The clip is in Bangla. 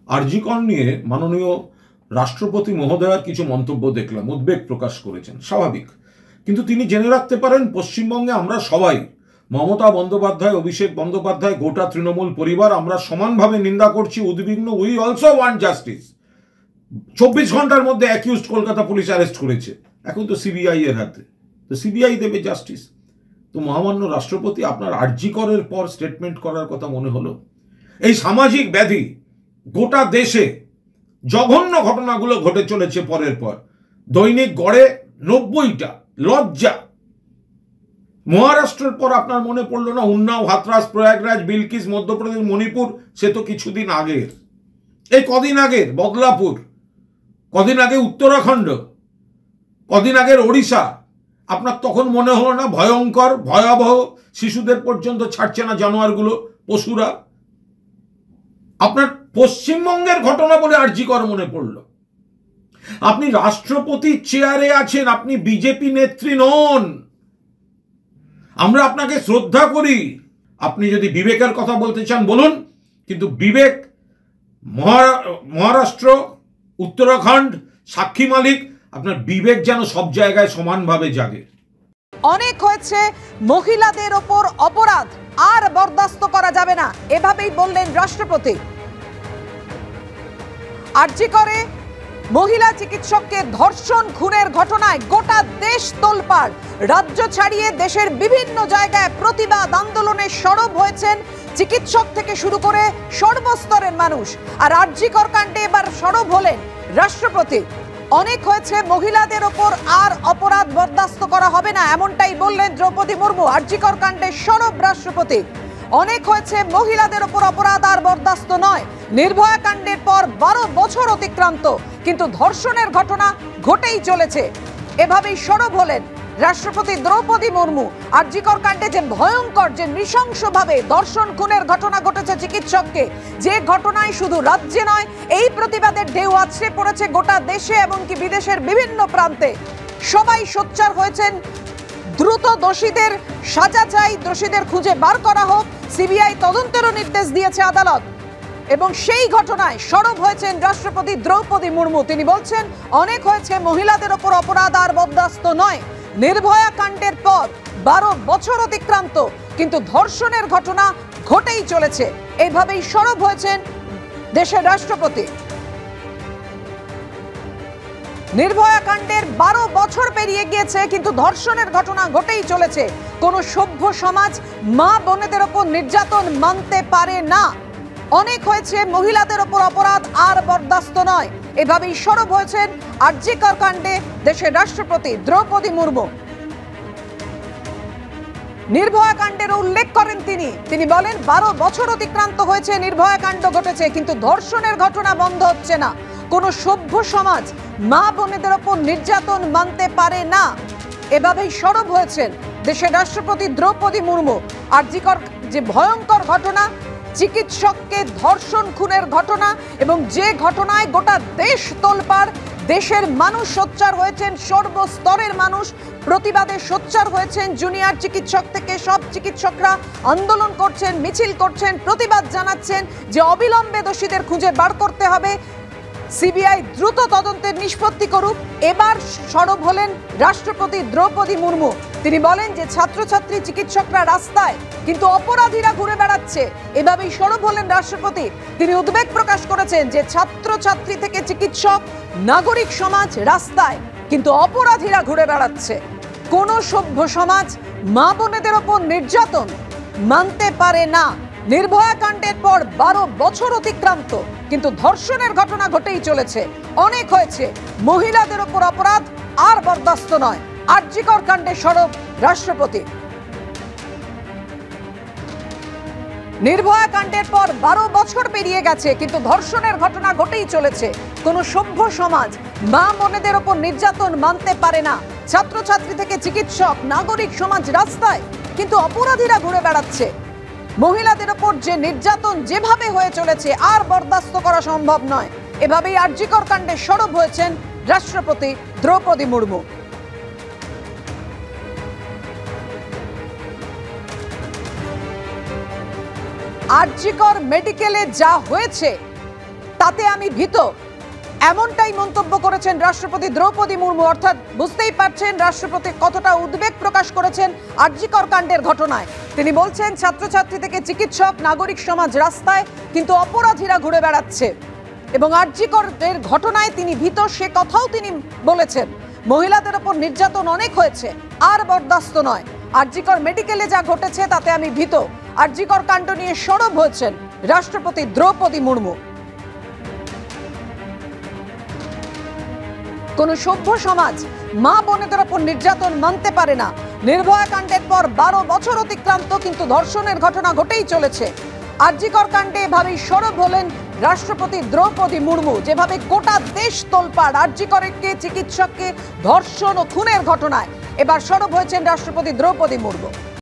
আরজি কর নিয়ে মাননীয় রাষ্ট্রপতি মহোদয়ার কিছু মন্তব্য দেখলাম, উদ্বেগ প্রকাশ করেছেন, স্বাভাবিক। কিন্তু তিনি জেনে রাখতে পারেন পশ্চিমবঙ্গে আমরা সবাই, মমতা বন্দ্যোপাধ্যায়, অভিষেক বন্দ্যোপাধ্যায়, গোটা তৃণমূল পরিবার, আমরা সমানভাবে নিন্দা করছি, উদ্বিগ্ন। We also want justice. 24 ঘন্টার মধ্যে অ্যাকিউজড কলকাতা পুলিশ অ্যারেস্ট করেছে, এখন তো সিবিআই এর হাতে, তো সিবিআই দেবে জাস্টিস। তো মহামান্য রাষ্ট্রপতি, আপনার আরজি করের পর স্টেটমেন্ট করার কথা মনে হলো? এই সামাজিক ব্যাধি গোটা দেশে জঘন্য ঘটনাগুলো ঘটে চলেছে পরের পর, দৈনিক গড়ে 90টা। লজ্জা। মহারাষ্ট্রের পর আপনার মনে পড়লো না উন্নাও, হাতরাস, প্রয়াগরাজ, বিলকিস, মধ্যপ্রদেশ, মণিপুর? সে তো কিছুদিন আগের, এই কদিন আগের বদলাপুর, কদিন আগে উত্তরাখণ্ড, কদিন আগের ওড়িশা। আপনার তখন মনে হলো না ভয়ঙ্কর, ভয়াবহ? শিশুদের পর্যন্ত ছাড়ছে না জানোয়ারগুলো, পশুরা। আপনার পশ্চিমবঙ্গের ঘটনা বলে আরজি কর মনে পড়ল? আপনি রাষ্ট্রপতির চেয়ারে আছেন, আপনি বিজেপি নেত্রী নন। আমরা আপনাকে শ্রদ্ধা করি, আপনি যদি বিবেকের কথা বলতে চান বলুন, কিন্তু বিবেক মহারাষ্ট্র, উত্তরাখণ্ড, সাক্ষী মালিক, আপনার বিবেক যেন সব জায়গায় সমানভাবে জাগে। অনেক হয়েছে, মহিলাদের ওপর অপরাধ আর বরদাস্ত করা যাবে না, এভাবেই বললেন রাষ্ট্রপতি। আরজি করে মহিলা চিকিৎসককে ধর্ষণ খুনের ঘটনায় গোটা দেশ তোলপাড়। রাজ্য ছাড়িয়ে দেশের বিভিন্ন জায়গায় প্রতিবাদ আন্দোলনে সরব হয়েছেন চিকিৎসক থেকে শুরু করে সর্বস্তরের মানুষ। আর আরজি কর কাণ্ডে এবার সরব হলেন রাষ্ট্রপতি। অনেক হয়েছে, মহিলাদের ওপর আর অপরাধ বরদাস্ত করা হবে না, এমনটাই বললেন দ্রৌপদী মুর্মু। আরজি কর কাণ্ডে সরব রাষ্ট্রপতি। অনেক হয়েছে, মহিলাদের ওপর অপরাধ আর বরদাস্ত নয়। নির্ভয়া কাণ্ডের পর 12 বছর অতিক্রান্ত, কিন্তু ধর্ষণের ঘটনা ঘটেই চলেছে। এভাবেই সরব হলেন রাষ্ট্রপতি দ্রৌপদী মুর্মু। আরজি কর কাণ্ডে যে ভয়ঙ্কর, যে নৃশংসভাবে ধর্ষণ খুনের ঘটনা ঘটেছে চিকিৎসককে, যে ঘটনায় শুধু রাজ্যে নয়, এই প্রতিবাদের ঢেউ আছড়ে পড়েছে গোটা দেশে এবং কি বিদেশের বিভিন্ন প্রান্তে। সবাই সোচ্চার হয়েছেন, দ্রুত দোষীদের সাজা চাই, দোষীদের খুঁজে বার করা হোক। সিবিআই তদন্তেরও নির্দেশ দিয়েছে আদালত। এবং সেই ঘটনায় সরব হয়েছেন রাষ্ট্রপতি দ্রৌপদী মুর্মু। তিনি বলছেন, অনেক হয়েছে, মহিলাদের ওপর অপরাধ আর বরদাস্ত নয়। নির্ভয়া কাণ্ডের পর 12 বছর অতিক্রান্ত, কিন্তু ধর্ষণের ঘটনা ঘটেই চলেছে। এইভাবেই সরব হয়েছেন দেশের রাষ্ট্রপতি। নির্ভয়া কাণ্ডের 12 বছর পেরিয়ে গিয়েছে, কিন্তু ধর্ষণের ঘটনা ঘটেই চলেছে। কোন সভ্য সমাজ মা বোনেদের ওপর নির্যাতন মানতে পারে না। অনেক হয়েছে, মহিলাদের ওপর অপরাধ আর বরদাস্ত নয়। এভাবেই সরব হয়েছেন আরজি কর কাণ্ডে দেশের রাষ্ট্রপতি দ্রৌপদী মুর্মু। নির্ভয়া কাণ্ডের উল্লেখ করেন তিনি বলেন, 12 বছর অতিক্রান্ত হয়েছে, নির্ভয়া কাণ্ড ঘটেছে, কিন্তু ধর্ষণের ঘটনা বন্ধ হচ্ছে না। কোন সভ্য সমাজ মা বোনেদের ওপর নির্যাতন মানতে পারে না। এভাবেই সরব হয়েছেন দেশের রাষ্ট্রপতি দ্রৌপদী মুর্মু। আরজি কর যে ভয়ঙ্কর ঘটনা, চিকিৎসককে ধর্ষণ খুনের ঘটনা, এবং যে ঘটনায় গোটা দেশ তোলপাড়, দেশের মানুষ সোচ্চার হয়েছেন, সর্বস্তরের মানুষ প্রতিবাদে সোচ্চার হয়েছেন। জুনিয়র চিকিৎসক থেকে সব চিকিৎসকরা আন্দোলন করছেন, মিছিল করছেন, প্রতিবাদ জানাচ্ছেন যে অবিলম্বে দোষীদের খুঁজে বার করতে হবে, সিবিআই দ্রুত তদন্তের নিষ্পত্তি করুক। এবার সরব হলেন রাষ্ট্রপতি দ্রৌপদী মুর্মু। তিনি বলেন যে ছাত্রছাত্রী চিকিৎসকরা রাস্তায়, কিন্তু অপরাধীরা ঘুরে বেড়াচ্ছে। এভাবেই সরব হলেন রাষ্ট্রপতি। তিনি উদ্বেগ প্রকাশ করেছেন যে ছাত্রছাত্রী থেকে চিকিৎসক, নাগরিক সমাজ রাস্তায়, কিন্তু অপরাধীরা ঘুরে বেড়াচ্ছে। কোন সভ্য সমাজ মা বোনেদের ওপর নির্যাতন মানতে পারে না। নির্ভয়া কাণ্ডের পর 12 বছর অতিক্রান্ত, কিন্তু ধর্ষণের ঘটনা ঘটেই চলেছে। অনেক হয়েছে, মহিলাদের ওপর অপরাধ আর বরদাস্ত নয়। আরজি কর কাণ্ডে সরব রাষ্ট্রপতি। নির্ভয়া কাণ্ডের পর 12 বছর পেরিয়ে গেছে, কিন্তু ধর্ষণের ঘটনা ঘটেই চলেছে। কোন সভ্য সমাজ মা বোনেদের ওপর নির্যাতন মানতে পারে না। ছাত্রছাত্রী থেকে চিকিৎসক, নাগরিক সমাজ রাস্তায়, কিন্তু অপরাধীরা ঘুরে বেড়াচ্ছে। মহিলাদের ওপর যে নির্যাতন যেভাবে হয়ে চলেছে আর বরদাস্ত করা সম্ভব নয়। এভাবেই আরজি কর কাণ্ডে সরব হয়েছেন রাষ্ট্রপতি দ্রৌপদী মুর্মু। আরজি কর মেডিকেলে যা হয়েছে তাতে আমি ভীত, এমনটাই মন্তব্য করেছেন রাষ্ট্রপতি দ্রৌপদী মুর্মু। অর্থাৎ বুঝতেই পারছেন রাষ্ট্রপতি কতটা উদ্বেগ প্রকাশ করেছেন আরজিকর কাণ্ডের ঘটনায়। তিনি বলছেন ছাত্রছাত্রী থেকে চিকিৎসক, নাগরিক সমাজ রাস্তায়, কিন্তু অপরাধীরা ঘুরে বেড়াচ্ছে। এবং আরজিকরের ঘটনায় তিনি ভীত, সে কথাও তিনি বলেছেন। মহিলাদের ওপর নির্যাতন অনেক হয়েছে, আর বরদাস্ত নয়। আরজিকর মেডিকেলে যা ঘটেছে তাতে আমি ভীত। আরজিকর কাণ্ড নিয়ে সরব হয়েছেন রাষ্ট্রপতি দ্রৌপদী মুর্মু। কোন সভ্য সমাজ মা বোনেদের ওপর নির্যাতন মানতে পারে না। নির্ভয়া কাণ্ডের পর 12 বছর অতিক্রান্ত, কিন্তু ধর্ষণের ঘটনা ঘটেই চলেছে। আরজিকর কাণ্ডে এভাবেই সরব হলেন রাষ্ট্রপতি দ্রৌপদী মুর্মু। যেভাবে গোটা দেশ তোলপাড় আরজিকরের চিকিৎসককে ধর্ষণ ও খুনের ঘটনায়, এবার সরব হয়েছেন রাষ্ট্রপতি দ্রৌপদী মুর্মু।